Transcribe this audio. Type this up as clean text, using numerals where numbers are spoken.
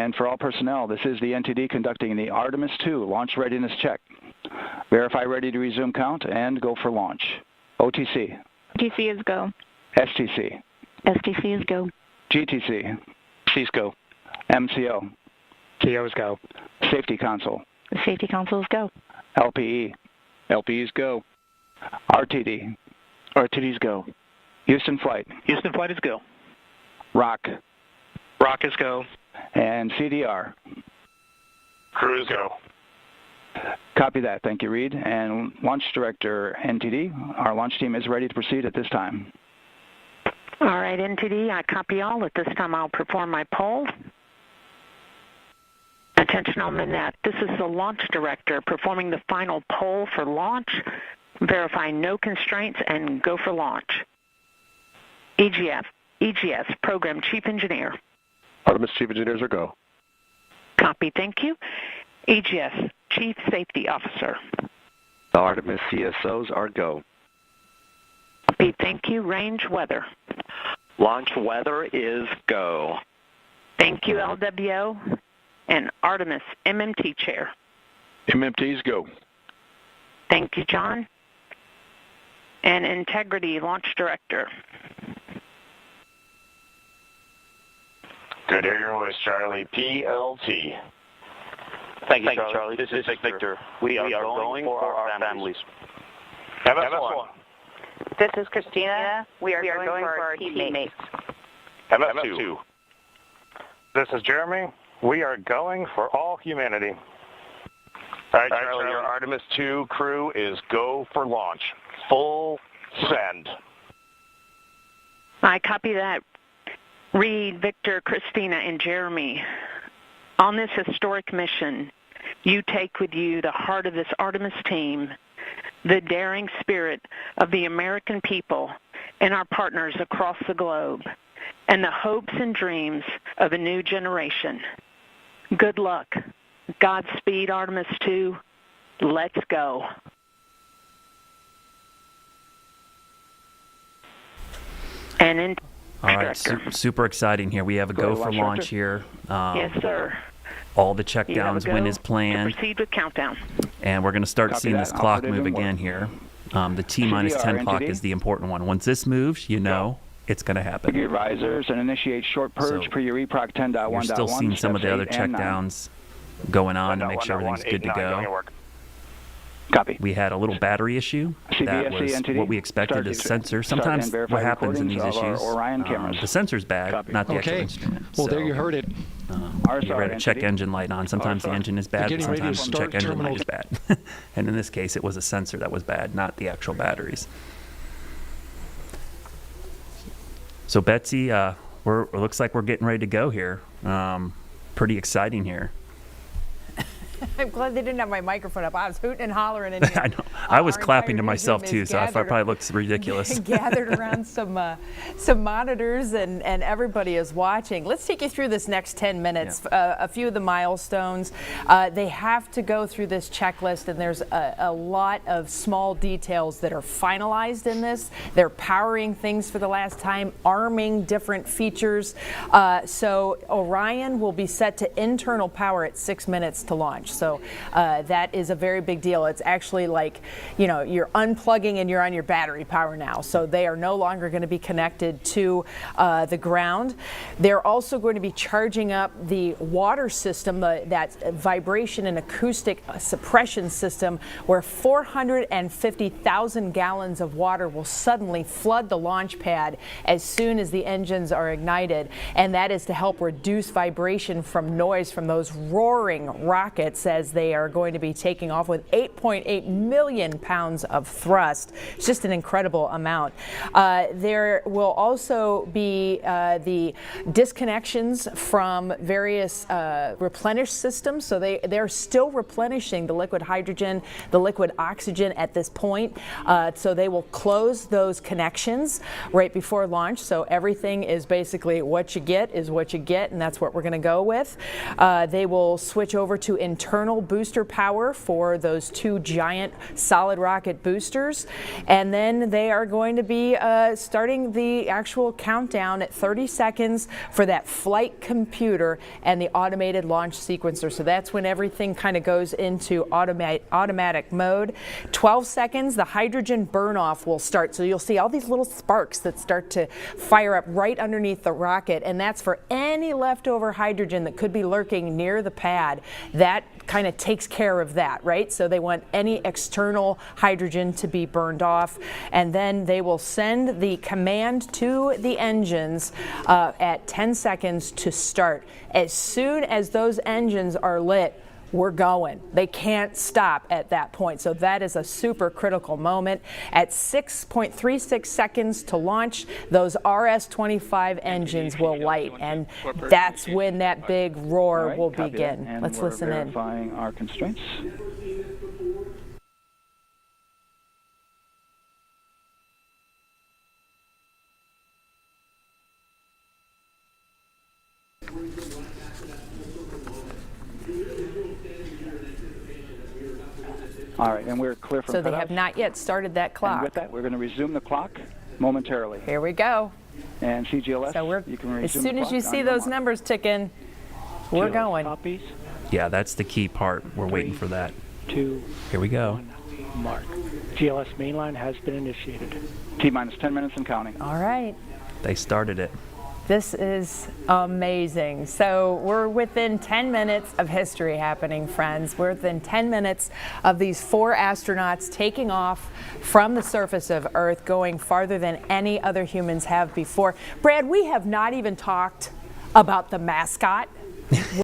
And for all personnel, this is the NTD conducting the Artemis II launch readiness check. Verify ready to resume count and go for launch. OTC. OTC is go. STC. STC is go. GTC. C's go. MCO. CO is go. Safety console. The safety console is go. LPE. LPE is go. RTD. RTD's go. Houston flight. Houston flight is go. ROC. ROC is go. And CDR. Crew is go. Copy that. Thank you, Reed. And Launch Director NTD, our launch team is ready to proceed at this time. All right, NTD, I copy all. At this time, I'll perform my poll. Attention on the net. This is the Launch Director performing the final poll for launch. Verify no constraints and go for launch. EGS, Program Chief Engineer. Artemis Chief Engineers are go. Copy, thank you. EGS, Chief Safety Officer. The Artemis CSOs are go. Copy, thank you. Range weather. Launch weather is go. Thank you, LWO. And Artemis MMT Chair. MMT's go. Thank you, John. And Integrity Launch Director. Good to hear your voice, Charlie. PLT. Thank you, Charlie. This is Victor. We are going for our families. MS1. This is Christina. We are going for our teammates. MS2. This is Jeremy. We are going for all humanity. All right, Charlie, your Artemis II crew is go for launch. Full send. I copy that. Reed, Victor, Christina, and Jeremy. On this historic mission, you take with you the heart of this Artemis team, the daring spirit of the American people and our partners across the globe, and the hopes and dreams of a new generation. Good luck. Godspeed, Artemis II. Let's go. And in all right, super exciting here. We have a go for launch here. Yes, sir. All the checkdowns went as planned. Proceed with countdown. And we're going to start seeing this clock move again here. The T-minus 10 clock is the important one. Once this moves, you know it's going to happen. Your risers and initiate short purge per your EPROC 10.1.1. You're still seeing some of the other checkdowns going on to make sure everything's good to go. Copy. We had a little battery issue. That was what we expected. The sensor. Sometimes what happens in these issues, the sensor's bad, not the actual instrument. Well, there you heard it. You read a check engine light on. Sometimes the engine is bad, but sometimes the check engine light is bad. And in this case, it was a sensor that was bad, not the actual batteries. So Betsy, it looks like we're getting ready to go here. Pretty exciting here. I'm glad they didn't have my microphone up. I was hooting and hollering in here. I know. I was clapping to myself too, so I probably looked ridiculous. Gathered around some monitors, and everybody is watching. Let's take you through this next 10 minutes. Yeah. A few of the milestones. They have to go through this checklist, and there's a lot of small details that are finalized in this. They're powering things for the last time, arming different features. So Orion will be set to internal power at 6 minutes to launch. So that is a very big deal. It's actually like, you're unplugging and you're on your battery power now. So they are no longer going to be connected to the ground. They're also going to be charging up the water system, that vibration and acoustic suppression system, where 450,000 gallons of water will suddenly flood the launch pad as soon as the engines are ignited. And that is to help reduce vibration from noise from those roaring rockets as they are going to be taking off with 8.8 million pounds of thrust. It's just an incredible amount. There will also be the disconnections from various replenish systems. So they're still replenishing the liquid hydrogen, the liquid oxygen at this point. So they will close those connections right before launch. So everything is basically what you get is what you get, and that's what we're going to go with. They will switch over to internal internal booster power for those 2 giant solid rocket boosters. And then they are going to be starting the actual countdown at 30 seconds for that flight computer and the automated launch sequencer. So that's when everything kind of goes into automatic mode. 12 seconds, the hydrogen burn-off will start. So you'll see all these little sparks that start to fire up right underneath the rocket, and that's for any leftover hydrogen that could be lurking near the pad. That kind of takes care of that, right? So they want any external hydrogen to be burned off, and then they will send the command to the engines at 10 seconds to start. As soon as those engines are lit, we're going. They can't stop at that point. So that is a super critical moment. At 6.36 seconds to launch, those RS-25 engines will light, and that's when that big roar will begin. Let's listen in. Verifying our constraints. All right, and we're clear from So they have not yet started that clock. And with that, we're going to resume the clock momentarily. Here we go. And CGLS, so you can resume as soon as you see those numbers ticking, we're going. Copies. Yeah, that's the key part. We're waiting for that. 2. Here we go. 1, mark. GLS mainline has been initiated. T-minus 10 minutes and counting. All right. They started it. This is amazing. So we're within 10 minutes of history happening, friends. We're within 10 minutes of these 4 astronauts taking off from the surface of Earth, going farther than any other humans have before. Brad, we have not even talked about the mascot.